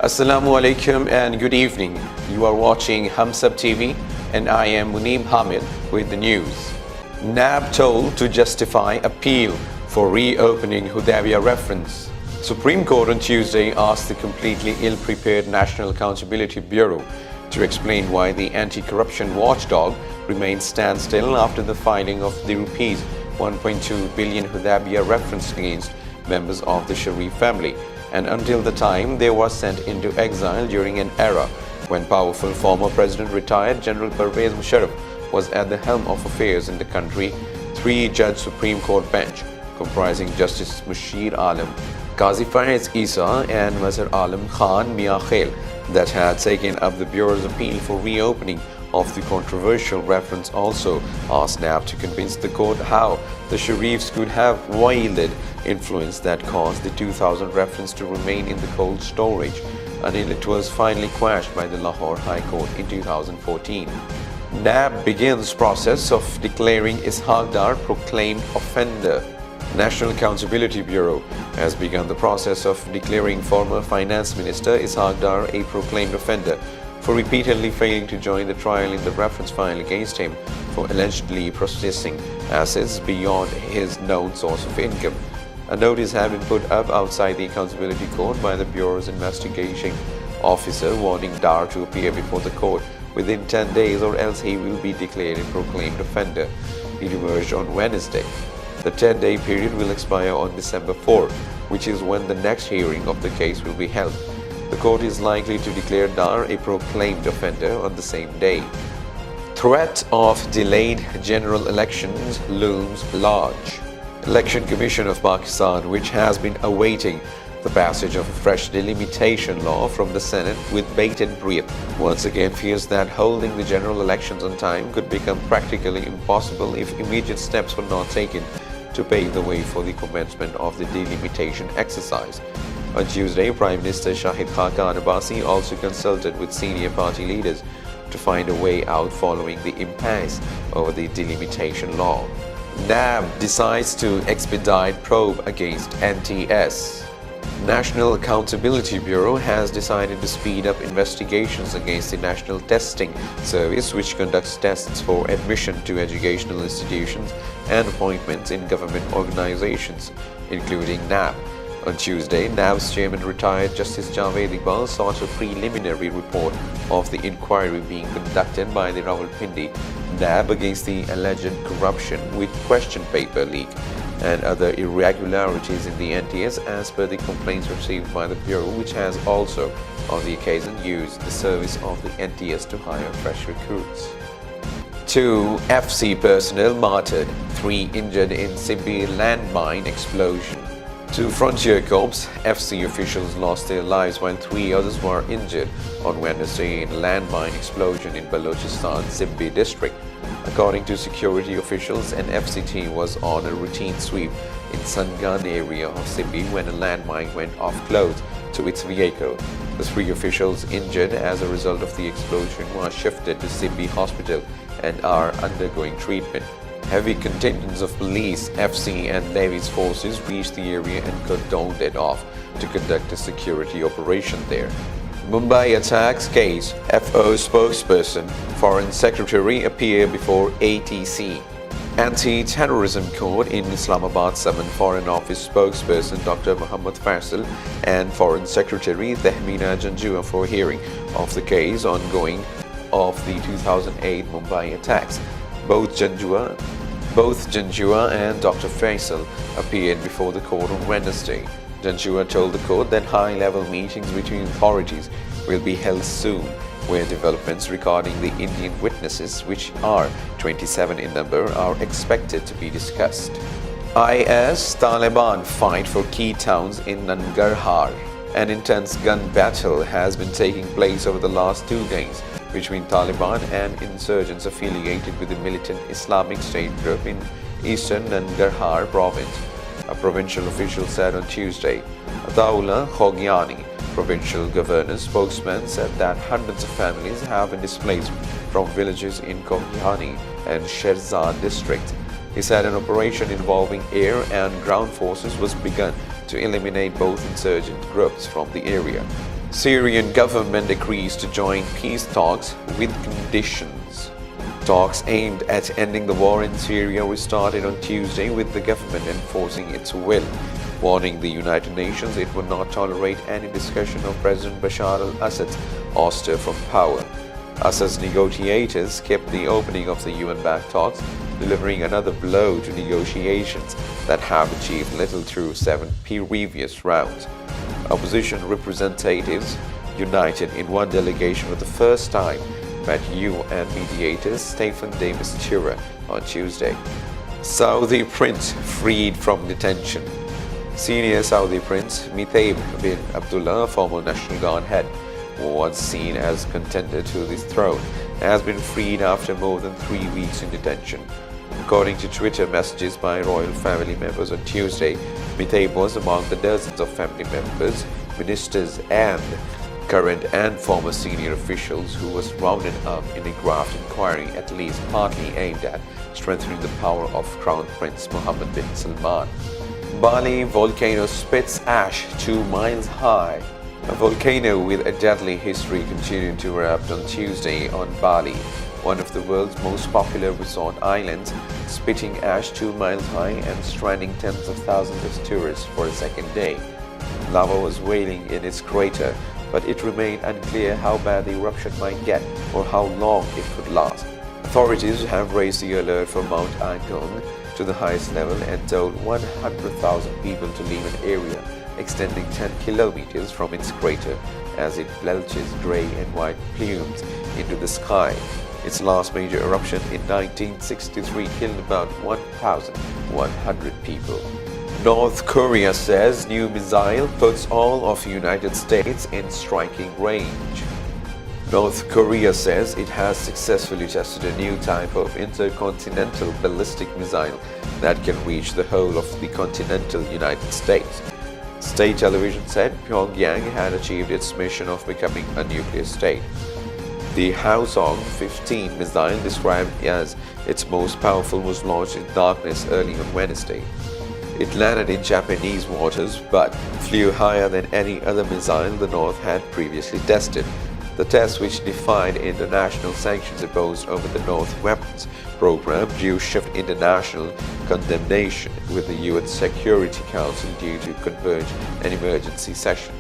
Assalamu alaikum and good evening. You are watching Hamsab TV and I am Muneeb Hamid with the news. NAB told to justify appeal for reopening Hudaybiyah reference. Supreme Court on Tuesday asked the completely ill-prepared National Accountability Bureau to explain why the anti-corruption watchdog remains standstill after the filing of the Rs 1.2 billion Hudaybiyah reference against members of the Sharif family, and until the time they were sent into exile during an era when powerful former President retired General Pervez Musharraf was at the helm of affairs in the country. Three-judge Supreme Court bench comprising Justice Mushir Alam, Qazi Faiz Isa and Mazhar Alam Khan Mia Khail that had taken up the Bureau's appeal for reopening of the controversial reference also asked NAB to convince the court how the Sharifs could have wielded influence that caused the 2000 reference to remain in the cold storage until it was finally quashed by the Lahore High Court in 2014. NAB begins process of declaring Ishaq Dar proclaimed offender. National Accountability Bureau has begun the process of declaring former Finance Minister Ishaq Dar a proclaimed offender for repeatedly failing to join the trial in the reference file against him for allegedly processing assets beyond his known source of income. A notice had been put up outside the Accountability Court by the Bureau's investigating officer warning Dar to appear before the court within 10 days or else he will be declared a proclaimed offender. It emerged on Wednesday. The 10-day period will expire on December 4, which is when the next hearing of the case will be held. The court is likely to declare Dar a proclaimed offender on the same day. Threat of delayed general elections looms large. Election Commission of Pakistan, which has been awaiting the passage of a fresh delimitation law from the Senate with bated breath, once again fears that holding the general elections on time could become practically impossible if immediate steps were not taken to pave the way for the commencement of the delimitation exercise. On Tuesday, Prime Minister Shahid Khaqan Abbasi also consulted with senior party leaders to find a way out following the impasse over the delimitation law. NAB decides to expedite probe against NTS. National Accountability Bureau has decided to speed up investigations against the National Testing Service, which conducts tests for admission to educational institutions and appointments in government organizations, including NAB. On Tuesday, NAB's chairman, retired Justice Javed Iqbal, sought a preliminary report of the inquiry being conducted by the Rawalpindi NAB against the alleged corruption with question paper leak and other irregularities in the NTS as per the complaints received by the Bureau, which has also, on the occasion, used the service of the NTS to hire fresh recruits. 2 FC personnel martyred, 3 injured in Sibbi landmine explosion. 2 Frontier Corps FC officials lost their lives while 3 others were injured on Wednesday in a landmine explosion in Balochistan, Sibbi district. According to security officials, an FC team was on a routine sweep in Sangan area of Sibbi when a landmine went off close to its vehicle. The 3 officials injured as a result of the explosion were shifted to Sibbi Hospital and are undergoing treatment. Heavy contingents of police, FC and Navy's forces reached the area and cordoned it off to conduct a security operation there. Mumbai attacks case, FO spokesperson, Foreign Secretary appear before ATC. Anti-Terrorism Court in Islamabad summoned Foreign Office spokesperson Dr. Muhammad Faisal and Foreign Secretary Tehmina Janjua for hearing of the case ongoing of the 2008 Mumbai attacks. Both Janjua and Dr. Faisal appeared before the court on Wednesday. Janjua told the court that high-level meetings between authorities will be held soon, where developments regarding the Indian witnesses, which are 27 in number, are expected to be discussed. IS-Taliban fight for key towns in Nangarhar. An intense gun battle has been taking place over the last 2 days between Taliban and insurgents affiliated with the militant Islamic State group in eastern Nangarhar province, a provincial official said on Tuesday. Ataullah Khogiani, provincial governor's spokesman, said that hundreds of families have been displaced from villages in Khogiani and Sherzad district. He said an operation involving air and ground forces was begun to eliminate both insurgent groups from the area. Syrian government agrees to join peace talks with conditions. Talks aimed at ending the war in Syria restarted on Tuesday with the government enforcing its will, warning the United Nations it would not tolerate any discussion of President Bashar al-Assad's ouster from power. Assad's negotiators kept the opening of the UN-backed talks, delivering another blow to negotiations that have achieved little through 7 previous rounds. Opposition representatives, united in one delegation for the first time, met UN mediator Staffan de Mistura on Tuesday. Saudi prince freed from detention. Senior Saudi prince Muthaib bin Abdullah, former National Guard head, once seen as contender to the throne, has been freed after more than 3 weeks in detention. According to Twitter messages by royal family members on Tuesday, Muthaib was among the dozens of family members, ministers and current and former senior officials who was rounded up in a graft inquiry at least partly aimed at strengthening the power of Crown Prince Mohammed bin Salman. Bali volcano spits ash 2 miles high. A volcano with a deadly history continued to erupt on Tuesday on Bali, one of the world's most popular resort islands, spitting ash 2 miles high and stranding tens of thousands of tourists for a second day. Lava was wailing in its crater, but it remained unclear how bad the eruption might get or how long it could last. Authorities have raised the alert for Mount Agung to the highest level and told 100,000 people to leave an area extending 10 kilometers from its crater as it belches gray and white plumes into the sky. Its last major eruption in 1963 killed about 1,100 people. North Korea says new missile puts all of United States in striking range. North Korea says it has successfully tested a new type of intercontinental ballistic missile that can reach the whole of the continental United States. State television said Pyongyang had achieved its mission of becoming a nuclear state. The Hwasong-15 missile, described as its most powerful, was launched in darkness early on Wednesday. It landed in Japanese waters but flew higher than any other missile the North had previously tested. The test, which defied international sanctions imposed over the North weapons program, drew swift international condemnation, with the UN Security Council due to convene an emergency session.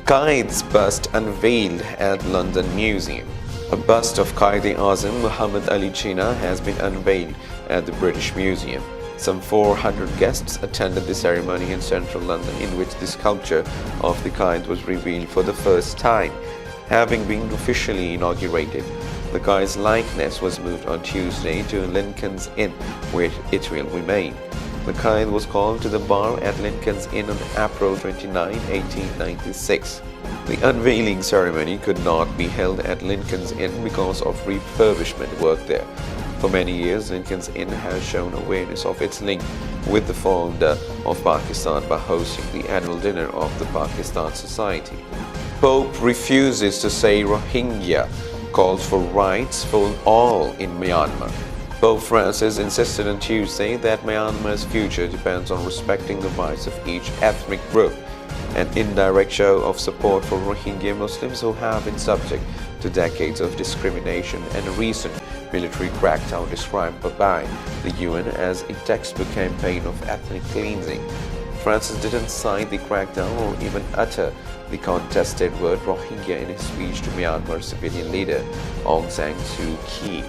Qaid's bust unveiled at London Museum. A bust of Quaid-e-Azam Muhammad Ali Jinnah has been unveiled at the British Museum. Some 400 guests attended the ceremony in central London, in which the sculpture of the Qaid was revealed for the first time. Having been officially inaugurated, the Qaid's likeness was moved on Tuesday to Lincoln's Inn, where it will remain. The Qaid was called to the bar at Lincoln's Inn on April 29, 1896. The unveiling ceremony could not be held at Lincoln's Inn because of refurbishment work there. For many years, Lincoln's Inn has shown awareness of its link with the founder of Pakistan by hosting the annual dinner of the Pakistan Society. Pope refuses to say Rohingya, calls for rights for all in Myanmar. Pope Francis insisted on Tuesday that Myanmar's future depends on respecting the rights of each ethnic group, an indirect show of support for Rohingya Muslims who have been subject to decades of discrimination and a recent military crackdown described by the UN as a textbook campaign of ethnic cleansing. Francis didn't sign the crackdown or even utter the contested word Rohingya in his speech to Myanmar civilian leader Aung San Suu Kyi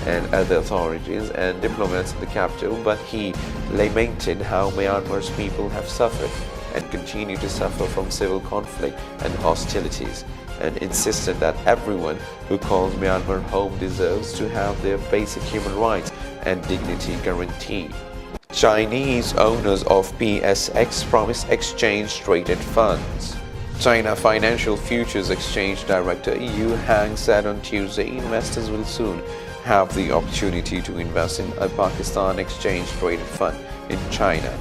and other authorities and diplomats in the capital, but he lamented how Myanmar's people have suffered and continue to suffer from civil conflict and hostilities, and insisted that everyone who calls Myanmar home deserves to have their basic human rights and dignity guaranteed. Chinese owners of PSX promise exchange-traded funds. China Financial Futures Exchange Director Yu Hang said on Tuesday investors will soon have the opportunity to invest in a Pakistan exchange-traded fund in China.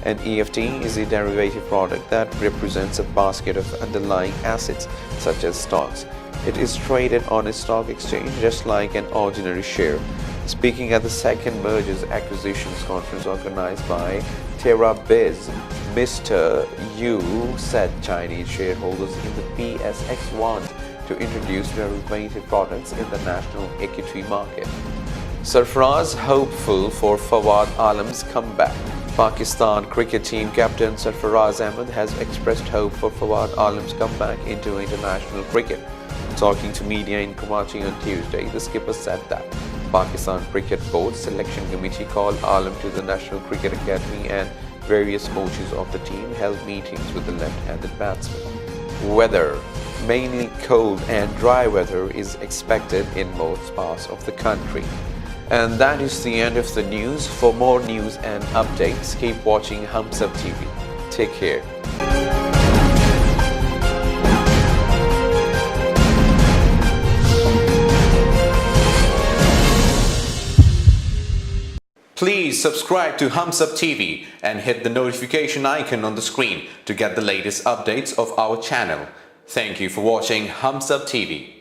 An EFT is a derivative product that represents a basket of underlying assets such as stocks. It is traded on a stock exchange just like an ordinary share. Speaking at the second Mergers Acquisitions Conference organized by Terra Biz, Mr. Yu said Chinese shareholders in the PSX want to introduce derivative products in the national equity market. Sarfaraz hopeful for Fawad Alam's comeback. Pakistan cricket team captain Sarfaraz Ahmed has expressed hope for Fawad Alam's comeback into international cricket. Talking to media in Karachi on Tuesday, the skipper said that Pakistan Cricket Board Selection Committee called Alam to the National Cricket Academy and various coaches of the team held meetings with the left-handed batsman. Weather. Mainly cold and dry weather is expected in most parts of the country. And that is the end of the news. For more news and updates, keep watching Humsab TV. Take care. Please subscribe to Humsab TV and hit the notification icon on the screen to get the latest updates of our channel. Thank you for watching Humsab TV.